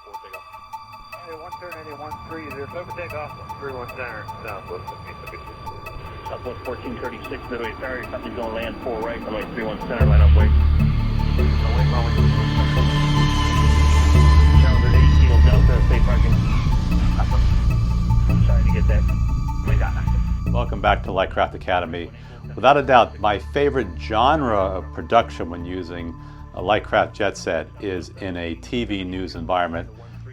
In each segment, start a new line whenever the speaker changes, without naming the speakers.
Hey, 130, 130, over takeoff, 31 center, southwest.
Southwest 1436, midway ferry, company's going to land 4 right, runway 31 center, line up wait. Calendar 8, Kilo Delta, safe parking. Sorry to get that.
Welcome back to Lightcraft Academy. Without a doubt, my favorite genre of production when using a Lightcraft Jetset is in a TV news environment.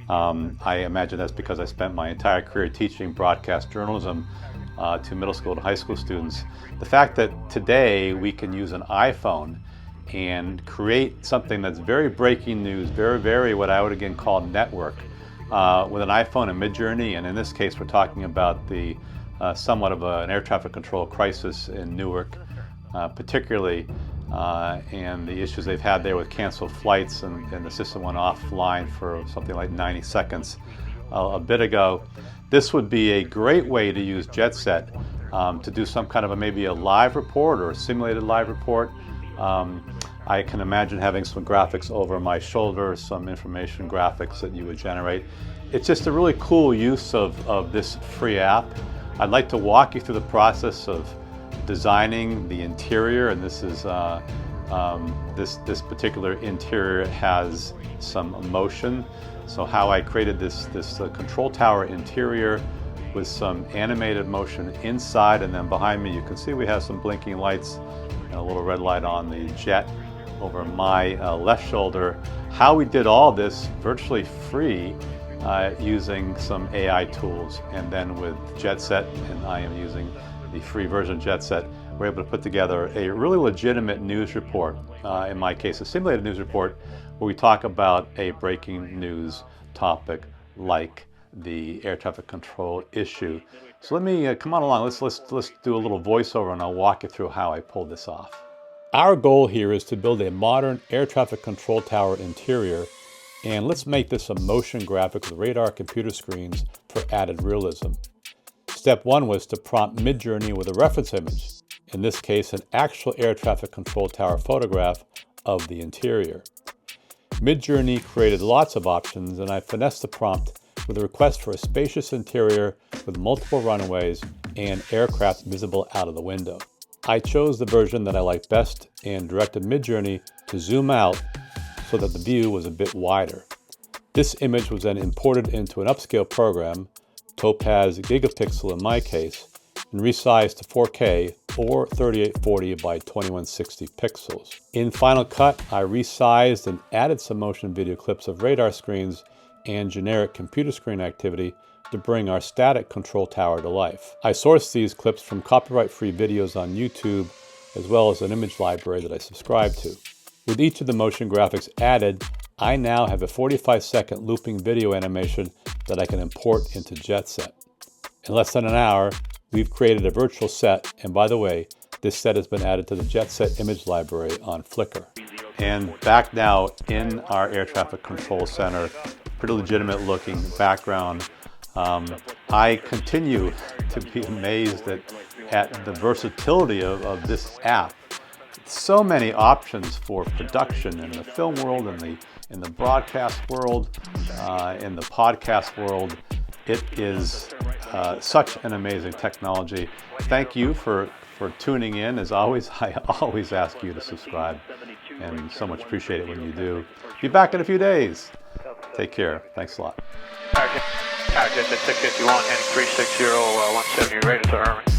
I imagine that's because I spent my entire career teaching broadcast journalism to middle school and high school students. The fact that today we can use an iPhone and create something that's very breaking news, very what I would again call network, with an iPhone and Midjourney, and in this case we're talking about the somewhat of an air traffic control crisis in Newark, particularly, and the issues they've had there with canceled flights, and the system went offline for something like 90 seconds a bit ago. This would be a great way to use Jetset to do some kind of maybe a live report or a simulated live report. I can imagine having some graphics over my shoulder, some information graphics that you would generate. It's just a really cool use of this free app. I'd like to walk you through the process of designing the interior, and this is this particular interior has some motion. So how I created this control tower interior with some animated motion inside, and then behind me you can see we have some blinking lights and a little red light on the jet over my left shoulder. How we did all this virtually free using some AI tools, and then with Jetset, and I am using the free version of Jetset, we're able to put together a really legitimate news report, in my case a simulated news report, where we talk about a breaking news topic like the air traffic control issue. So let me come on along, let's do a little voiceover and I'll walk you through how I pulled this off. Our goal here is to build a modern air traffic control tower interior, and let's make this a motion graphic with radar computer screens for added realism. Step one was to prompt Midjourney with a reference image, in this case an actual air traffic control tower photograph of the interior. Midjourney created lots of options, and I finessed the prompt with a request for a spacious interior with multiple runways and aircraft visible out of the window. I chose the version that I liked best and directed Midjourney to zoom out so that the view was a bit wider. This image was then imported into an upscale program, Topaz Gigapixel in my case, and resized to 4K or 3840 by 2160 pixels. In Final Cut, I resized and added some motion video clips of radar screens and generic computer screen activity to bring our static control tower to life. I sourced these clips from copyright-free videos on YouTube, as well as an image library that I subscribe to. With each of the motion graphics added, I now have a 45-second looping video animation that I can import into Jetset. In less than an hour, we've created a virtual set, and by the way, this set has been added to the Jetset image library on Flickr. And back now in our air traffic control center, pretty legitimate looking background. I continue to be amazed at the versatility of this app. So many options for production in the film world, in the broadcast world, in the podcast world. It is such an amazing technology. Thank you for tuning in. As always, I always ask you to subscribe, and so much appreciate it when you do. Be back in a few days. Take care. Thanks a lot.
Jetset 651, heading 360, 170, rated to Herman.